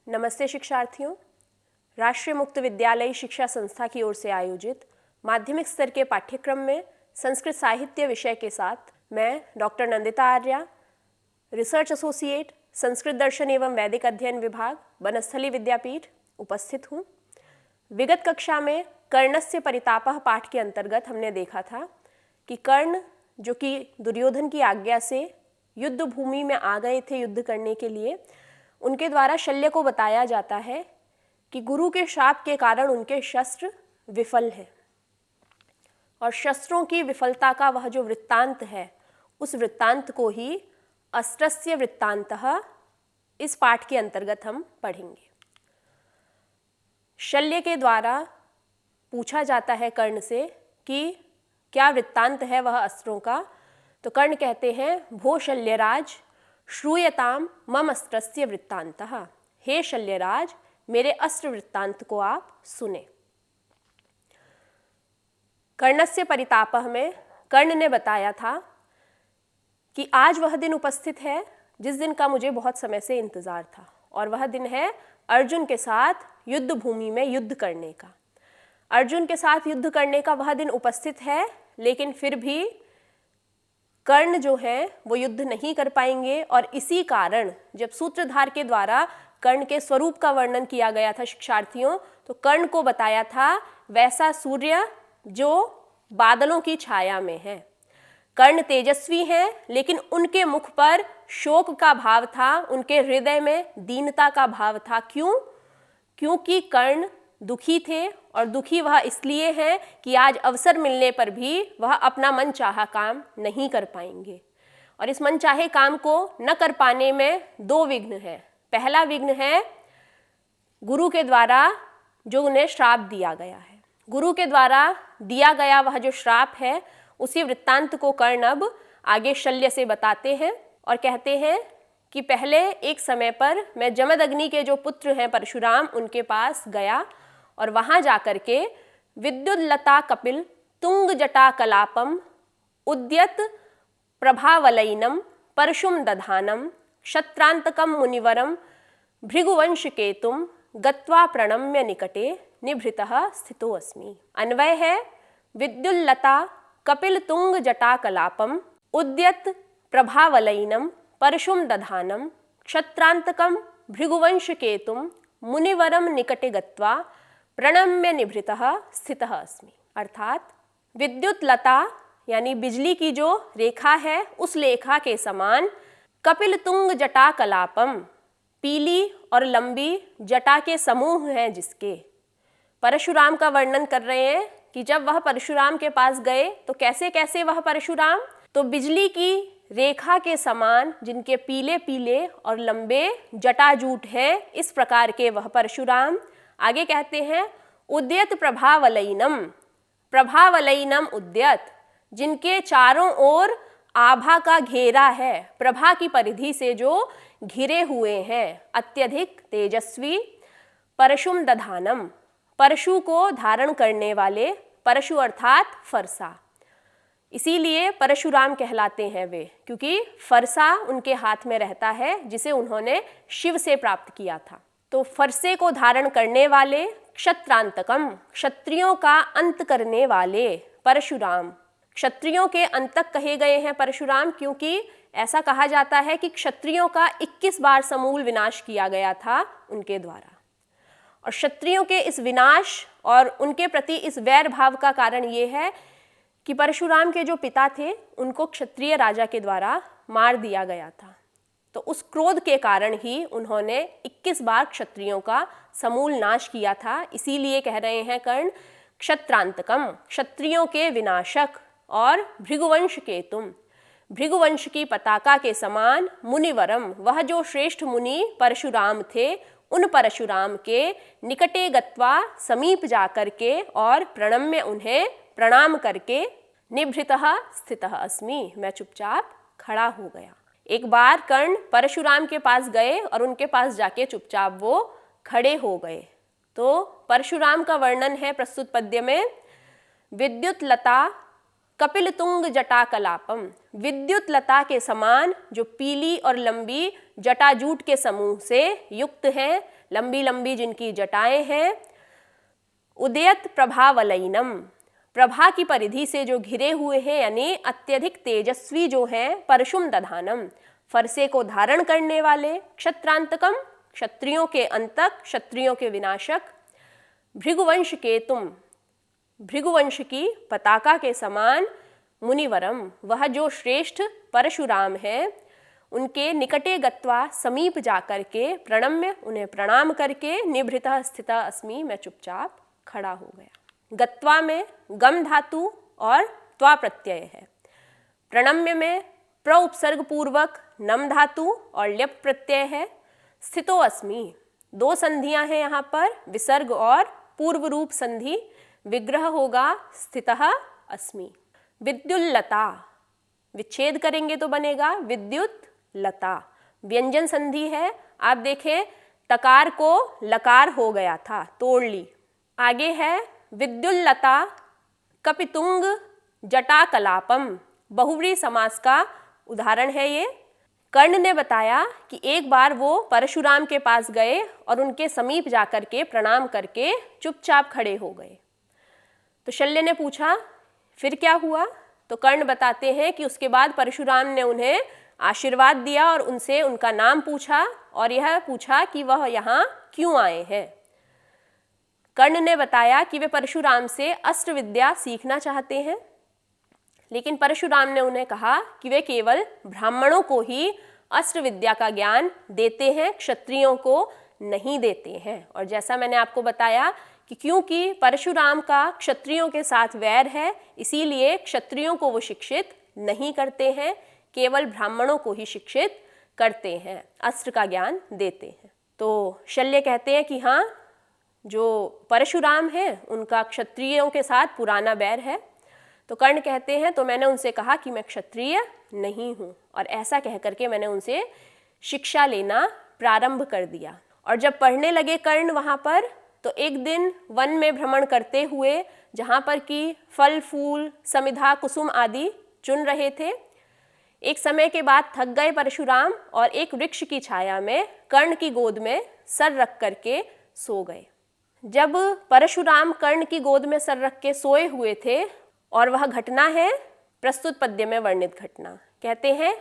नमस्ते शिक्षार्थियों। राष्ट्रीय मुक्त विद्यालय शिक्षा संस्था की ओर से आयोजित माध्यमिक स्तर के पाठ्यक्रम में संस्कृत साहित्य विषय के साथ मैं doctor Nandita Arya, research associate, Sanskrit दर्शन एवं वैदिक अध्ययन विभाग, बनस्थली विद्यापीठ उपस्थित हूँ। विगत कक्षा में कर्णस्य परितापः पाठ के अंतर्गत हमने देखा था कि कर्ण जो कि दुर्योधन की आज्ञा से युद्ध भूमि में आ गए थे युद्ध करने के लिए, उनके द्वारा शल्य को बताया जाता है कि गुरु के शाप के कारण उनके शस्त्र विफल हैं और शस्त्रों की विफलता का वह जो वृत्तांत है, उस वृत्तांत को ही अस्त्रस्य वृत्तांतः इस पाठ के अंतर्गत हम पढ़ेंगे। शल्य के द्वारा पूछा जाता है कर्ण से कि क्या वृत्तांत है वह अस्त्रों का, तो कर्ण कहते हैं, भो शल्यराज श्रूयताम मम अस्त्रस्य वृत्तांतः। हे शल्यराज, मेरे अस्त्र वृत्तांत को आप सुने। कर्णस्य परितापः में कर्ण ने बताया था कि आज वह दिन उपस्थित है जिस दिन का मुझे बहुत समय से इंतजार था, और वह दिन है अर्जुन के साथ युद्ध भूमि में युद्ध करने का। अर्जुन के साथ युद्ध करने का वह दिन उपस्थित है, लेकिन फिर भी कर्ण जो है वो युद्ध नहीं कर पाएंगे। और इसी कारण जब सूत्रधार के द्वारा कर्ण के स्वरूप का वर्णन किया गया था शिक्षार्थियों, तो कर्ण को बताया था वैसा सूर्य जो बादलों की छाया में है। कर्ण तेजस्वी हैं, लेकिन उनके मुख पर शोक का भाव था, उनके हृदय में दीनता का भाव था। क्यों? क्योंकि कर्ण दुखी थे, और दुखी वह इसलिए हैं कि आज अवसर मिलने पर भी वह अपना मनचाहा काम नहीं कर पाएंगे। और इस मनचाहे काम को न कर पाने में दो विघ्न हैं। पहला विघ्न है गुरु के द्वारा जो उन्हें श्राप दिया गया है। गुरु के द्वारा दिया गया वह जो श्राप है, उसी वृत्तांत को कर्ण अब आगे शल्य से बताते हैं और कहते हैं कि पहले एक समय पर मैं जमदग्नि के जो पुत्र हैं परशुराम, उनके पास गया और वहाँ जाकर के विद्युल्लता कपिल तुंग जटा कलापम उद्यत प्रभावलयिनम परशुम दधानम क्षत्रांतकम मुनिवरम भृगुवंश केतुम गत्वा प्रणम्य निकटे निभृतः स्थितो अस्मि। अन्वय है विद्युल्लता कपिल तुंग जटा कलापम उद्यत प्रभावलयिनम परशुम दधानम क्षत्रांतकम भृगुवंश केतुम मुनिवरम निकटे गत्वा प्रणम्य निभृतः स्थितः अस्मि। अर्थात विद्युत लता यानी बिजली की जो रेखा है, उस रेखा के समान कपिल तुंग जटा कलापम, पीली और लंबी जटा के समूह हैं जिसके, परशुराम का वर्णन कर रहे हैं कि जब वह परशुराम के पास गए तो कैसे कैसे वह परशुराम, तो बिजली की रेखा के समान जिनके पीले पीले और लंबे जटाजूट हैं, इस प्रकार के वह परशुराम। आगे कहते हैं उद्यत प्रभावलयिनम, प्रभावलयिनम उद्यत, जिनके चारों ओर आभा का घेरा है, प्रभा की परिधि से जो घिरे हुए हैं, अत्यधिक तेजस्वी। परशुम दधानम, परशु को धारण करने वाले, परशु अर्थात फरसा, इसीलिए परशुराम कहलाते हैं वे, क्योंकि फरसा उनके हाथ में रहता है जिसे उन्होंने शिव से प्राप्त किया था। तो फरसे को धारण करने वाले, क्षत्रांतकम, क्षत्रियों का अंत करने वाले परशुराम। क्षत्रियों के अंतक कहे गए हैं परशुराम, क्योंकि ऐसा कहा जाता है कि क्षत्रियों का 21 बार समूल विनाश किया गया था उनके द्वारा। और क्षत्रियों के इस विनाश और उनके प्रति इस वैर भाव का कारण ये है कि परशुराम के जो पिता थे उनको क्षत्रिय राजा के द्वारा मार दिया गया था। तो उस क्रोध के कारण ही उन्होंने 21 बार क्षत्रियों का समूल नाश किया था। इसीलिए कह रहे हैं कर्ण क्षत्रांतकम, क्षत्रियों के विनाशक, और भृगुवंश केतुम, भृगुवंश की पताका के समान, मुनिवरम, वह जो श्रेष्ठ मुनि परशुराम थे, उन परशुराम के निकटे गत्वा, समीप जाकर के और प्रणम्य, उन्हें प्रणाम करके, निभृतः स्थितः अस्मि, मैं चुपचाप खड़ा हो गया। एक बार कर्ण परशुराम के पास गए और उनके पास जाके चुपचाप वो खड़े हो गए। तो परशुराम का वर्णन है प्रस्तुत पद्य में, विद्युत लता कपिल तुंग जटाकलापम, विद्युत लता के समान जो पीली और लंबी जटाजूट के समूह से युक्त हैं, लंबी लंबी जिनकी जटाएं हैं। उदयत प्रभावलयिनम, प्रभा की परिधि से जो घिरे हुए हैं, यानी अत्यधिक तेजस्वी जो हैं। परशुम दधानम, फरसे को धारण करने वाले। क्षत्रांतकम, क्षत्रियों के अंतक, क्षत्रियों के विनाशक। भृगुवंश केतुम, भृगुवंश की पताका के समान। मुनिवरम, वह जो श्रेष्ठ परशुराम है, उनके निकटे गत्वा, समीप जाकर के, प्रणम्य, उन्हें प्रणाम करके, निभृतः स्थितः अस्मि, मैं चुपचाप खड़ा हो गया। गत्वा में गम धातु और त्वा प्रत्यय है। प्रणम्य में प्र उपसर्ग पूर्वक नम धातु और ल्यप प्रत्यय है। स्थितो अस्मि, दो संधियां हैं यहाँ पर, विसर्ग और पूर्व रूप संधि। विग्रह होगा स्थितः अस्मि। विद्युल्लता, विच्छेद करेंगे तो बनेगा विद्युत लता। व्यंजन संधि है। आप देखें तकार को लकार हो गया था, तोड़ ली। आगे है विद्युल्लता कपितुंग जटाकलापम, बहुव्रीहि समास का उदाहरण है ये। कर्ण ने बताया कि एक बार वो परशुराम के पास गए और उनके समीप जाकर के प्रणाम करके चुपचाप खड़े हो गए। तो शल्य ने पूछा फिर क्या हुआ? तो कर्ण बताते हैं कि उसके बाद परशुराम ने उन्हें आशीर्वाद दिया और उनसे उनका नाम पूछा और यह पूछा कि वह यहाँ क्यों आए हैं। कर्ण ने बताया कि वे परशुराम से अस्त्र विद्या सीखना चाहते हैं, लेकिन परशुराम ने उन्हें कहा कि वे केवल ब्राह्मणों को ही अस्त्र विद्या का ज्ञान देते हैं, क्षत्रियों को नहीं देते हैं। और जैसा मैंने आपको बताया कि क्योंकि परशुराम का क्षत्रियों के साथ वैर है, इसीलिए क्षत्रियों को वो शिक्षित नहीं करते हैं, केवल ब्राह्मणों को ही शिक्षित करते हैं, अस्त्र का ज्ञान देते हैं। तो शल्य कहते हैं कि हाँ, जो परशुराम हैं उनका क्षत्रियों के साथ पुराना बैर है। तो कर्ण कहते हैं तो मैंने उनसे कहा कि मैं क्षत्रिय नहीं हूँ, और ऐसा कह करके मैंने उनसे शिक्षा लेना प्रारंभ कर दिया। और जब पढ़ने लगे कर्ण वहाँ पर, तो एक दिन वन में भ्रमण करते हुए जहाँ पर कि फल फूल समिधा कुसुम आदि चुन रहे थे, एक समय के बाद थक गए परशुराम और एक वृक्ष की छाया में कर्ण की गोद में सर रख करके सो गए। जब परशुराम कर्ण की गोद में सर रख के सोए हुए थे, और वह घटना है प्रस्तुत पद्य में वर्णित घटना। कहते हैं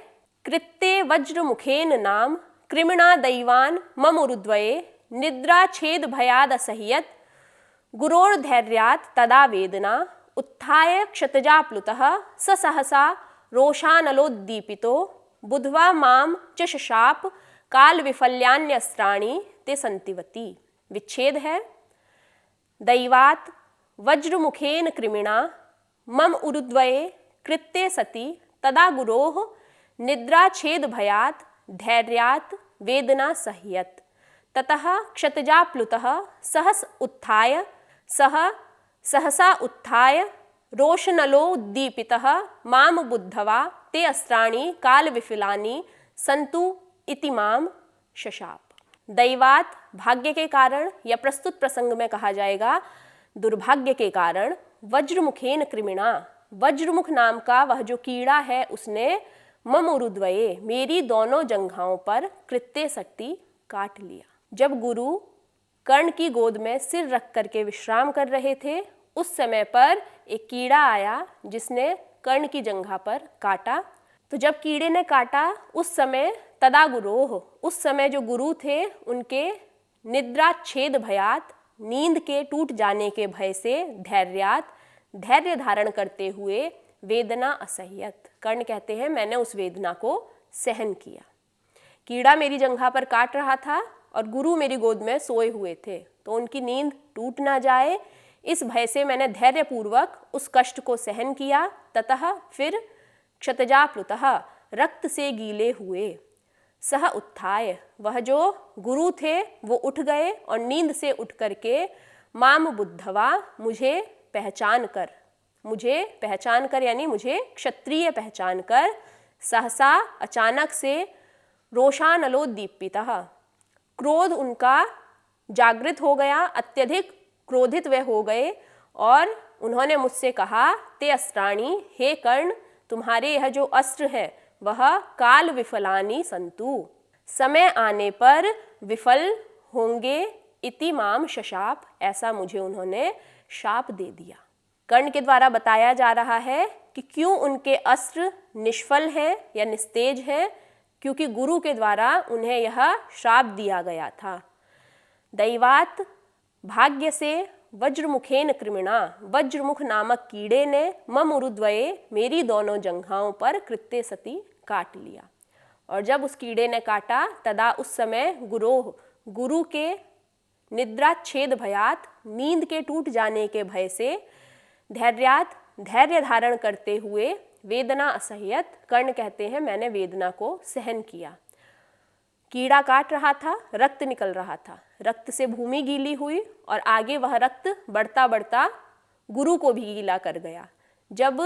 कृत्ते वज्र मुखेन नाम कृमिणा दैवान मम उरुद्वये निद्रा छेद भयाद असह्यत गुरोर्धैर्यात् तदा वेदना उत्थाय क्षतजा प्लुतः स सहसा रोषानलोद्दीपितो बुद्ध्वा माम च शशाप काल विफल्यान्यस्त्राणि ते संतिवती। विच्छेद है। दैवात् वज्रमुखेन कृमिणा मम उरुद्वये कृत्ते सति तदा गुरोः निद्रा छेद भयात् धैर्यात् वेदना सह्यत ततः क्षतजा प्लुतः सहसा उत्थाय रोषनलोद्दीपितः माम बुद्धवा ते अस्त्राणि काल विफलानि सन्तु इति माम शशाप। दैवात भाग्य के कारण, या प्रस्तुत प्रसंग में कहा जाएगा दुर्भाग्य के कारण, वज्रमुखेन कृमिणा, वज्रमुख नाम का वह जो कीड़ा है उसने मम उरुद्वये, मेरी दोनों जंघाओं पर कृत्ते सट्टी काट लिया। जब गुरु कर्ण की गोद में सिर रख करके विश्राम कर रहे थे, उस समय पर एक कीड़ा आया जिसने कर्ण की जंघा पर काटा। तो जब कीड़े ने काटा उस समय तदा गुरोह, उस समय जो गुरु थे उनके निद्रा छेद भयात, नींद के टूट जाने के भय से, धैर्यात, धैर्य धारण करते हुए, वेदना असह्यत, कर्ण कहते हैं मैंने उस वेदना को सहन किया। कीड़ा मेरी जंघा पर काट रहा था और गुरु मेरी गोद में सोए हुए थे, तो उनकी नींद टूट ना जाए इस भय से मैंने धैर्यपूर्वक उस कष्ट को सहन किया। ततः फिर क्षतजा प्लुतः, रक्त से गीले हुए, सह उत्थाय, वह जो गुरु थे वो उठ गए और नींद से उठ करके माम बुद्धवा, मुझे पहचान कर यानी मुझे क्षत्रिय पहचान कर, सहसा अचानक से, रोषानलोद्दीपितः, क्रोध उनका जागृत हो गया, अत्यधिक क्रोधित वे हो गए और उन्होंने मुझसे कहा, ते अस्त्राणि, हे कर्ण, तुम्हारे यह जो अस्त्र है वह काल विफलानि संतु, समय आने पर विफल होंगे, इति माम शशाप, ऐसा मुझे उन्होंने शाप दे दिया। कर्ण के द्वारा बताया जा रहा है कि क्यों उनके अस्त्र निष्फल हैं या निस्तेज हैं, क्योंकि गुरु के द्वारा उन्हें यह श्राप दिया गया था। दैवात, भाग्य से, वज्रमुखेन कृमिणा, वज्रमुख नामक कीड़े ने मम उरुद्वये, मेरी दोनों जंघाओं पर कृत्य सती काट लिया। और जब उस कीड़े ने काटा, तदा उस समय गुरु के निद्राच्छेद भयात, नींद के टूट जाने के भय से, धैर्यात, धैर्य धारण करते हुए, वेदना असह्यत, कर्ण कहते हैं मैंने वेदना को सहन किया। कीड़ा काट रहा था, रक्त निकल रहा था, रक्त से भूमि गीली हुई और आगे वह रक्त बढ़ता बढ़ता गुरु को भी गीला कर गया। जब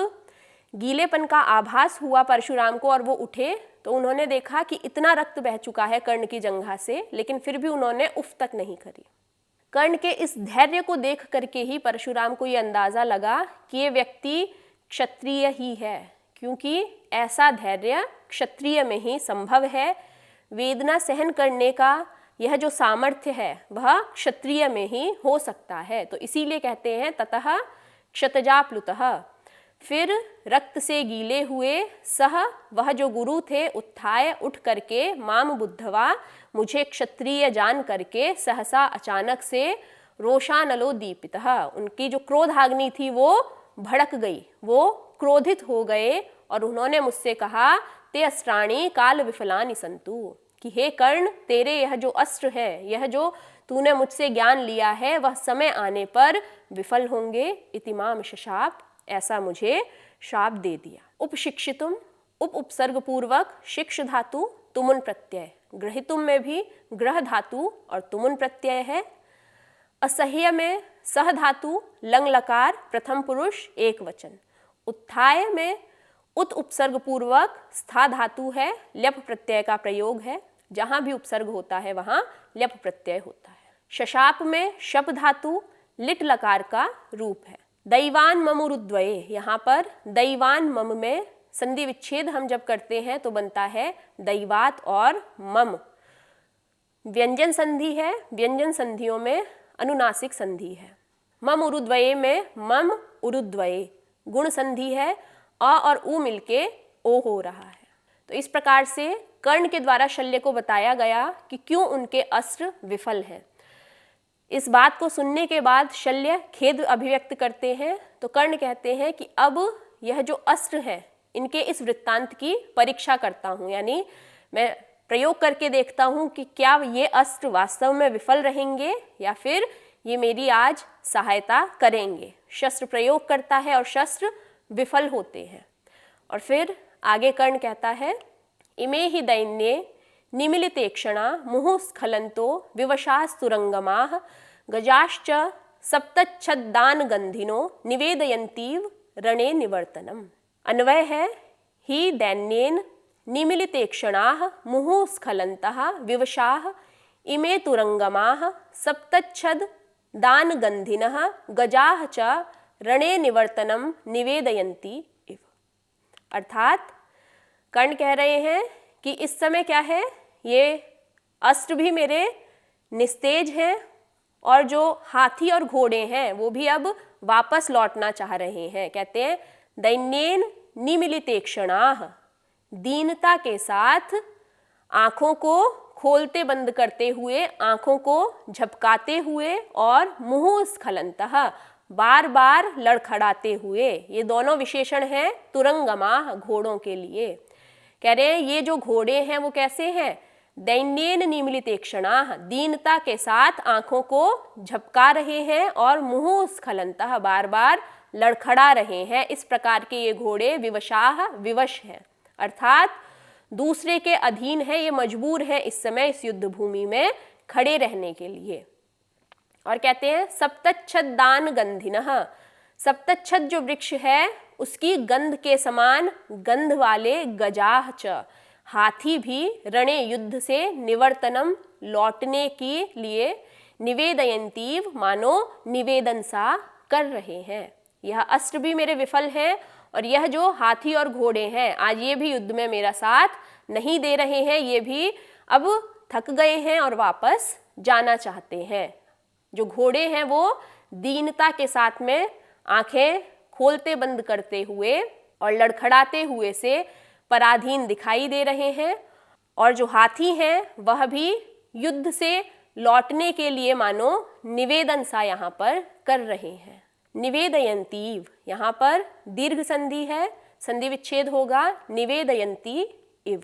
गीलेपन का आभास हुआ परशुराम को और वो उठे, तो उन्होंने देखा कि इतना रक्त बह चुका है कर्ण की जंघा से, लेकिन फिर भी उन्होंने उफ तक नहीं करी। कर्ण के इस धैर्य को देख करके ही परशुराम को ये अंदाज़ा लगा कि ये व्यक्ति क्षत्रिय ही है, क्योंकि ऐसा धैर्य क्षत्रिय में ही संभव है। वेदना सहन करने का यह जो सामर्थ्य है वह क्षत्रिय में ही हो सकता है। तो इसीलिए कहते हैं ततः क्षतजाप्लुतः, फिर रक्त से गीले हुए, सह, वह जो गुरु थे, उत्थाय, उठ करके, माम बुद्धवा, मुझे क्षत्रिय जान करके, सहसा, अचानक से, रोषानलो दीपितः, उनकी जो क्रोधाग्नि थी वो भड़क गई, वो क्रोधित हो गए और उन्होंने मुझसे कहा, ते अस्त्राणि काल विफलानि संतु, कि हे कर्ण, तेरे यह जो अस्त्र है, यह जो तूने मुझसे ज्ञान लिया है, वह समय आने पर विफल होंगे, इति माम शशाप, ऐसा मुझे श्राप दे दिया। उपशिक्षितुम, उपसर्ग पूर्वक शिक्ष धातु, तुमुन प्रत्यय, ग्रहितुम में भी ग्रह धातु और तुमुन प्रत्यय है। असह्य में सह धातु, लंग लकार, प्रथम पुरुष एक वचन। उत्थाय में उत उपसर्ग पूर्वक स्था धातु है, ल्यप प्रत्यय का प्रयोग है, जहाँ भी उपसर्ग होता है वहाँ ल्यप प्रत्यय होता है। शशाप में शप धातु, लिट लकार का रूप है। दैवान ममुरुद्वये, यहाँ पर दैवान मम में संधि विच्छेद हम जब करते हैं तो बनता है दैवात और मम। व्यंजन संधि है, व्यंजन संधियों में अनुनासिक संधि है। मम उरुद्वये में मम उरुद्वये गुण संधि है, अ और उ मिलके ओ हो रहा है। तो इस प्रकार से कर्ण के द्वारा शल्य को बताया गया कि क्यों उनके अस्त्र विफल हैं। इस बात को सुनने के बाद शल्य खेद अभिव्यक्त करते हैं, तो कर्ण कहते हैं कि अब यह जो अस्त्र है इनके इस वृत्तांत की परीक्षा करता हूँ, यानी मैं प्रयोग करके देखता हूँ कि क्या ये अस्त्र वास्तव में विफल रहेंगे या फिर ये मेरी आज सहायता करेंगे। शस्त्र प्रयोग करता है और शस्त्र विफल होते हैं। और फिर आगे कर्ण कहता है, इमे ही दैन्ये निमिलितेक्षणा मुहुस्खलन्तो विवशास्तुरंगमाः गजाश्च सप्तच्छद्दान गंधिनो निवेदयन्तीव रणे निवर्तनम। अन्वय है, ही दैन्येन निमिलितेक्षणाः मुहुस्खलन्तः विवशाः इमे तुरंगमाः सप्तच्छद्दान गंधिनः गजाः च रणे निवर्तनम निवेदयन्ती इव। अर्थात कर्ण कह रहे हैं कि इस समय क्या है, ये अस्त्र भी मेरे निस्तेज हैं और जो हाथी और घोड़े हैं वो भी अब वापस लौटना चाह रहे हैं। कहते हैं दैन्येन निमिलितेक्षणाः, दीनता के साथ आँखों को खोलते बंद करते हुए, आँखों को झपकाते हुए और मुहुस्खलन्तः, बार बार लड़खड़ाते हुए। ये दोनों विशेषण हैं तुरंगमाः, घोड़ों के लिए। कह रहे हैं ये जो घोड़े हैं वो कैसे हैं, दैन्येन निमिलितेक्षणाः, दीनता के साथ आँखों को झपका रहे हैं और मुहुस्खलन्तः, बार बार लड़खड़ा रहे हैं। इस प्रकार के ये घोड़े विवशाः, विवश हैं, अर्थात दूसरे के अधीन है, ये मजबूर है इस समय इस युद्ध भूमि में खड़े रहने के लिए। और कहते हैं सप्तच्छद्दान गंधिनः, सप्तच्छद जो वृक्ष है उसकी गंध के समान गंध वाले गजाः च, हाथी भी रणे युद्ध से निवर्तनम लौटने के लिए निवेदयन्तीव मानो निवेदन सा कर रहे हैं। यह अस्त्र भी मेरे विफल हैं और यह जो हाथी और घोड़े हैं आज ये भी युद्ध में मेरा साथ नहीं दे रहे हैं, ये भी अब थक गए हैं और वापस जाना चाहते हैं। जो घोड़े हैं वो दीनता के साथ में आंखें खोलते बंद करते हुए और लड़खड़ाते हुए से पराधीन दिखाई दे रहे हैं, और जो हाथी हैं वह भी युद्ध से लौटने के लिए मानो निवेदन सा यहाँ पर कर रहे हैं। निवेदयंतीव, यहाँ पर दीर्घ संधि है, संधि विच्छेद होगा निवेदयंती इव।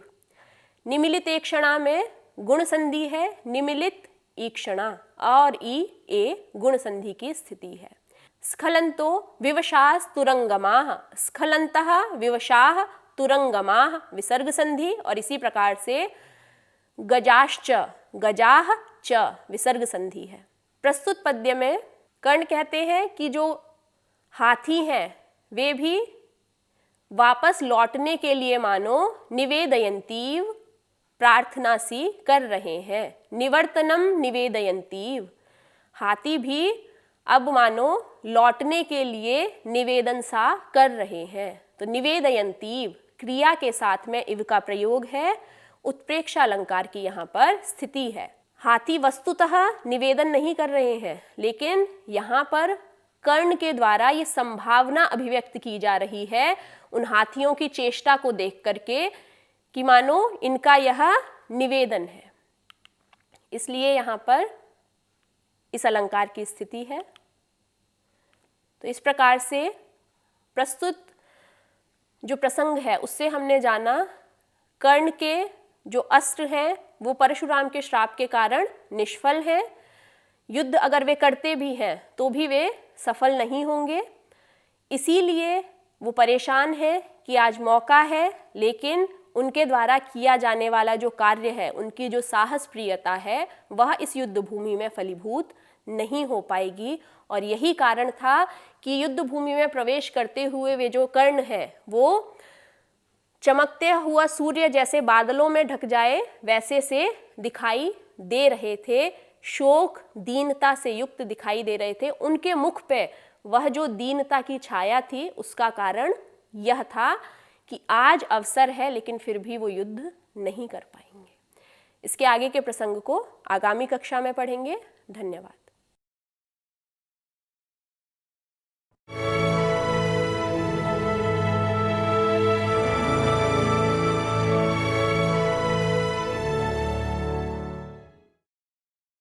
निमिलित ईक्षणा में गुण संधि है, निमिलित ईक्षणा, और ए गुण संधि की स्थिति है। स्खलंतो विवशास तुरंगमाः, स्खलंतः विवशाः तुरंगमाः विसर्ग संधि, और इसी प्रकार से गजाश्च, गजाः च विसर्ग संधि है। प्रस्तुत पद्य में कर्ण कहते हैं कि जो हाथी हैं वे भी वापस लौटने के लिए मानो निवेदयंतीव, प्रार्थना सी कर रहे हैं। निवर्तनम निवेदयंतीव, हाथी भी अब मानो लौटने के लिए निवेदन सा कर रहे हैं। तो निवेदयंतीव क्रिया के साथ में इव का प्रयोग है, उत्प्रेक्षा अलंकार की यहाँ पर स्थिति है। हाथी वस्तुतः निवेदन नहीं कर रहे हैं, लेकिन यहाँ पर कर्ण के द्वारा ये संभावना अभिव्यक्त की जा रही है उन हाथियों की चेष्टा को देख करके कि मानो इनका यह निवेदन है, इसलिए यहाँ पर इस अलंकार की स्थिति है। तो इस प्रकार से प्रस्तुत जो प्रसंग है उससे हमने जाना कर्ण के जो अस्त्र हैं वो परशुराम के श्राप के कारण निष्फल हैं। युद्ध अगर वे करते भी हैं तो भी वे सफल नहीं होंगे, इसीलिए वो परेशान हैं कि आज मौका है, लेकिन उनके द्वारा किया जाने वाला जो कार्य है, उनकी जो साहस प्रियता है, वह इस युद्ध भूमि में फलीभूत नहीं हो पाएगी। और यही कारण था कि युद्ध भूमि में प्रवेश करते हुए वे जो कर्ण हैं वो चमकते हुआ सूर्य जैसे बादलों में ढक जाए वैसे से दिखाई दे रहे थे, शोक दीनता से युक्त दिखाई दे रहे थे। उनके मुख पे वह जो दीनता की छाया थी उसका कारण यह था कि आज अवसर है लेकिन फिर भी वो युद्ध नहीं कर पाएंगे। इसके आगे के प्रसंग को आगामी कक्षा में पढ़ेंगे। धन्यवाद।